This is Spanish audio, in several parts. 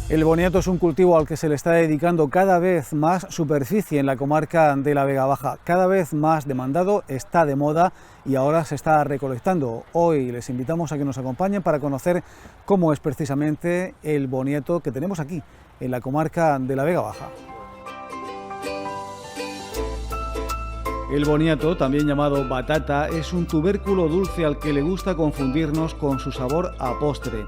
El boniato es un cultivo al que se le está dedicando cada vez más superficie en la comarca de la Vega Baja. Cada vez más demandado, está de moda y ahora se está recolectando. Hoy les invitamos a que nos acompañen para conocer cómo es precisamente el boniato que tenemos aquí, en la comarca de la Vega Baja. El boniato, también llamado batata, es un tubérculo dulce al que le gusta confundirnos con su sabor a postre.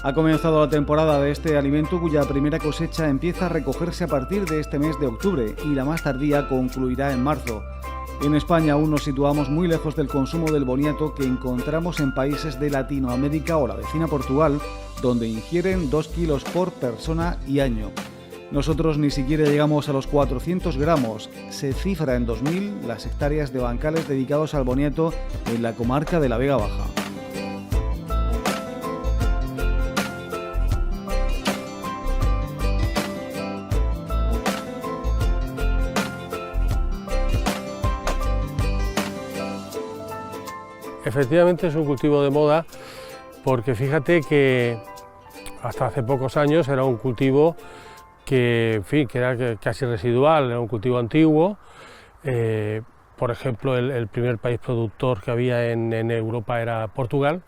Ha comenzado la temporada de este alimento, cuya primera cosecha empieza a recogerse a partir de este mes de octubre y la más tardía concluirá en marzo. En España aún nos situamos muy lejos del consumo del boniato que encontramos en países de Latinoamérica o la vecina Portugal, donde ingieren 2 kilos por persona y año. Nosotros ni siquiera llegamos a los 400 gramos. Se cifra en 2000 las hectáreas de bancales dedicados al boniato en la comarca de la Vega Baja. Efectivamente es un cultivo de moda porque fíjate que hasta hace pocos años era un cultivo que, en fin, que era casi residual, era un cultivo antiguo. Por ejemplo, el primer país productor que había en Europa era Portugal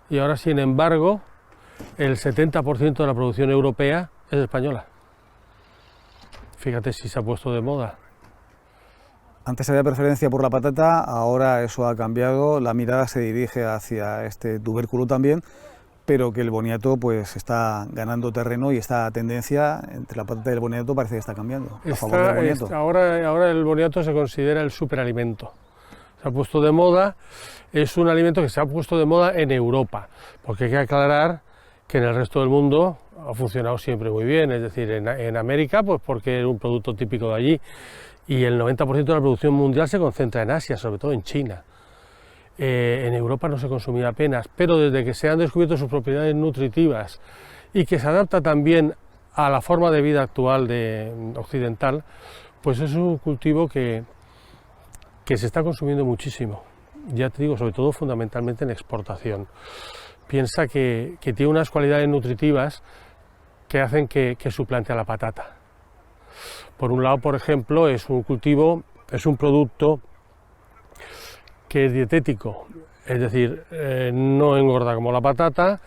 y ahora, sin embargo, el 70% de la producción europea es española. Fíjate si se ha puesto de moda. Antes había preferencia por la patata, ahora eso ha cambiado, la mirada se dirige hacia este tubérculo también, pero que el boniato pues está ganando terreno y esta tendencia entre la patata y el boniato parece que está cambiando a favor del boniato. Ahora el boniato se considera el superalimento. Se ha puesto de moda, es un alimento que se ha puesto de moda en Europa, porque hay que aclarar que en el resto del mundo ha funcionado siempre muy bien, es decir, en América pues porque es un producto típico de allí, y el 90% de la producción mundial se concentra en Asia, sobre todo en China. En Europa no se consumía apenas, pero desde que se han descubierto sus propiedades nutritivas y que se adapta también a la forma de vida actual occidental, pues es un cultivo que se está consumiendo muchísimo. Ya te digo, sobre todo fundamentalmente en exportación. Piensa que tiene unas cualidades nutritivas que hacen que suplante a la patata. Por un lado, por ejemplo, es un producto que es dietético, es decir, no engorda como la patata,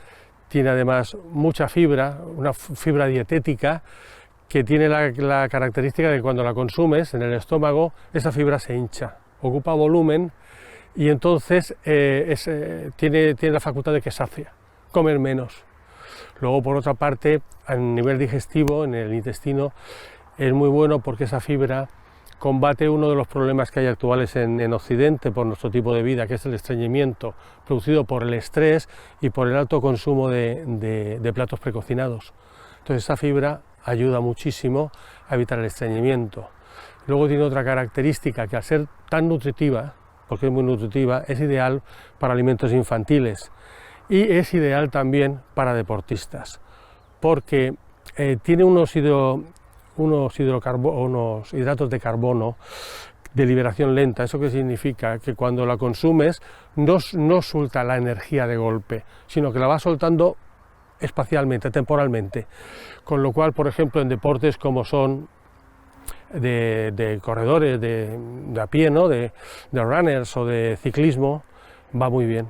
tiene además mucha fibra, una fibra dietética que tiene la característica de que cuando la consumes en el estómago, esa fibra se hincha, ocupa volumen y entonces tiene la facultad de que sacia, comer menos. Luego, por otra parte, a nivel digestivo, en el intestino, es muy bueno porque esa fibra combate uno de los problemas que hay actuales en Occidente por nuestro tipo de vida, que es el estreñimiento, producido por el estrés y por el alto consumo de platos precocinados. Entonces esa fibra ayuda muchísimo a evitar el estreñimiento. Luego tiene otra característica, que al ser tan nutritiva, porque es muy nutritiva, es ideal para alimentos infantiles y es ideal también para deportistas, porque tiene unos hidratos de carbono de liberación lenta. ¿Eso qué significa? Que cuando la consumes no suelta la energía de golpe, sino que la va soltando espacialmente, temporalmente. Con lo cual, por ejemplo, en deportes como son de corredores de a pie, ¿no? de runners o de ciclismo, va muy bien.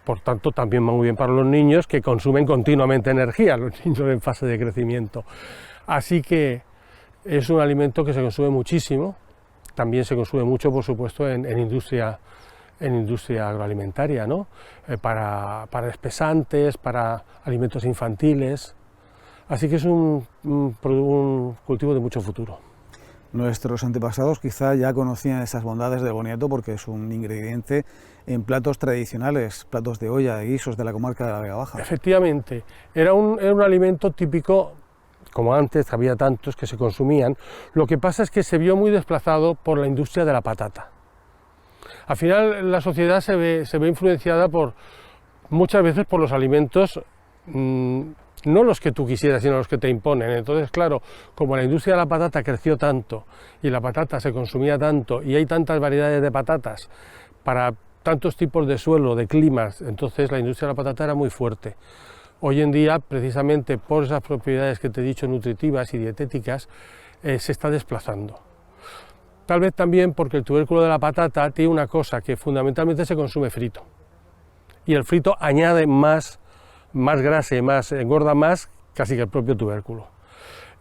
Por tanto, también va muy bien para los niños que consumen continuamente energía, los niños en fase de crecimiento. Así que es un alimento que se consume muchísimo, también se consume mucho, por supuesto, en industria agroalimentaria, ¿no? Para espesantes, para alimentos infantiles, así que es un cultivo de mucho futuro. Nuestros antepasados quizá ya conocían esas bondades del boniato porque es un ingrediente en platos tradicionales, platos de olla, de guisos de la comarca de la Vega Baja. Efectivamente, era un alimento típico. Como antes había tantos que se consumían, lo que pasa es que se vio muy desplazado por la industria de la patata. Al final la sociedad se ve influenciada muchas veces por los alimentos, no los que tú quisieras, sino los que te imponen. Entonces, claro, como la industria de la patata creció tanto y la patata se consumía tanto y hay tantas variedades de patatas para tantos tipos de suelo, de climas, entonces la industria de la patata era muy fuerte. hoy en día, precisamente por esas propiedades que te he dicho, nutritivas y dietéticas, se está desplazando. Tal vez también porque el tubérculo de la patata tiene una cosa, que fundamentalmente se consume frito. Y el frito añade más grasa y engorda más casi que el propio tubérculo.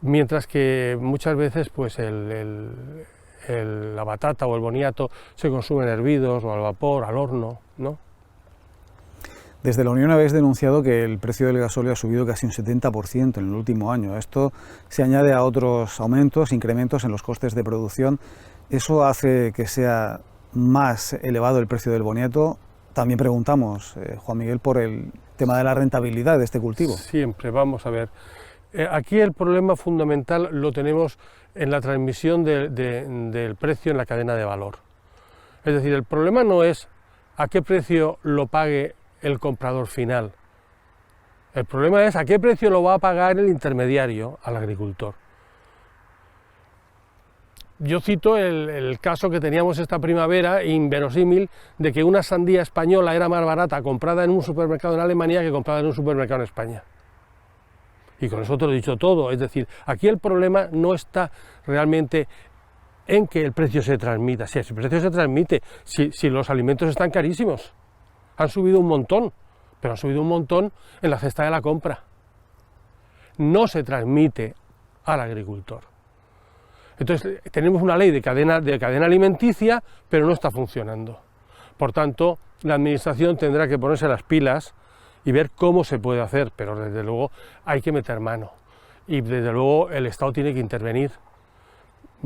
Mientras que muchas veces pues la batata o el boniato se consumen hervidos o al vapor, al horno, ¿no? Desde la Unión habéis denunciado que el precio del gasóleo ha subido casi un 70% en el último año. Esto se añade a otros aumentos, incrementos en los costes de producción. ¿Eso hace que sea más elevado el precio del boniato? También preguntamos, Juan Miguel, por el tema de la rentabilidad de este cultivo. Siempre, vamos a ver. Aquí el problema fundamental lo tenemos en la transmisión del precio en la cadena de valor. Es decir, el problema no es a qué precio lo pague el comprador final. El problema es a qué precio lo va a pagar el intermediario al agricultor. Yo cito el caso que teníamos esta primavera, inverosímil, de que una sandía española era más barata comprada en un supermercado en Alemania que comprada en un supermercado en España. Y con eso te lo he dicho todo, es decir, aquí el problema no está realmente en que el precio se transmita. Si el precio se transmite, si los alimentos están carísimos, han subido un montón, pero han subido un montón en la cesta de la compra. No se transmite al agricultor. Entonces tenemos una ley de cadena alimenticia, pero no está funcionando. Por tanto, la administración tendrá que ponerse las pilas y ver cómo se puede hacer, pero desde luego hay que meter mano y desde luego el Estado tiene que intervenir.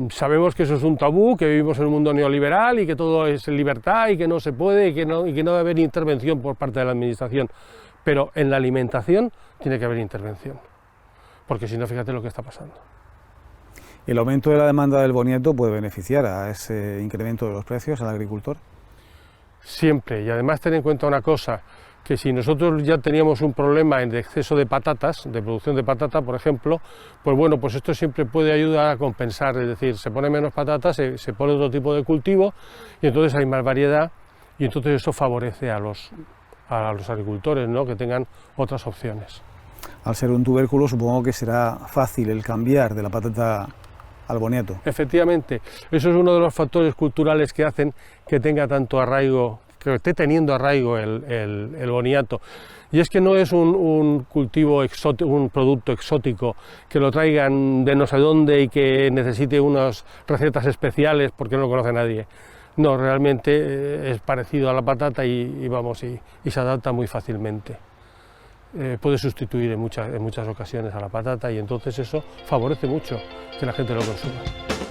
Sabemos que eso es un tabú, que vivimos en un mundo neoliberal y que todo es libertad y que no se puede y que no debe haber intervención por parte de la administración, pero en la alimentación tiene que haber intervención, porque si no, fíjate lo que está pasando. ¿El aumento de la demanda del boniato puede beneficiar a ese incremento de los precios al agricultor? Siempre, y además ten en cuenta una cosa, que si nosotros ya teníamos un problema de exceso de patatas, de producción de patata, por ejemplo, pues bueno, pues esto siempre puede ayudar a compensar, es decir, se pone menos patatas, se pone otro tipo de cultivo y entonces hay más variedad y entonces eso favorece a los agricultores, ¿no?, que tengan otras opciones. Al ser un tubérculo supongo que será fácil el cambiar de la patata al boniato. Efectivamente, eso es uno de los factores culturales que hacen que tenga tanto arraigo, que esté teniendo arraigo el boniato. Y es que no es un cultivo exótico, un producto exótico, que lo traigan de no sé dónde y que necesite unas recetas especiales porque no lo conoce nadie. No, realmente es parecido a la patata y se adapta muy fácilmente. Puede sustituir en muchas ocasiones a la patata y entonces eso favorece mucho que la gente lo consuma.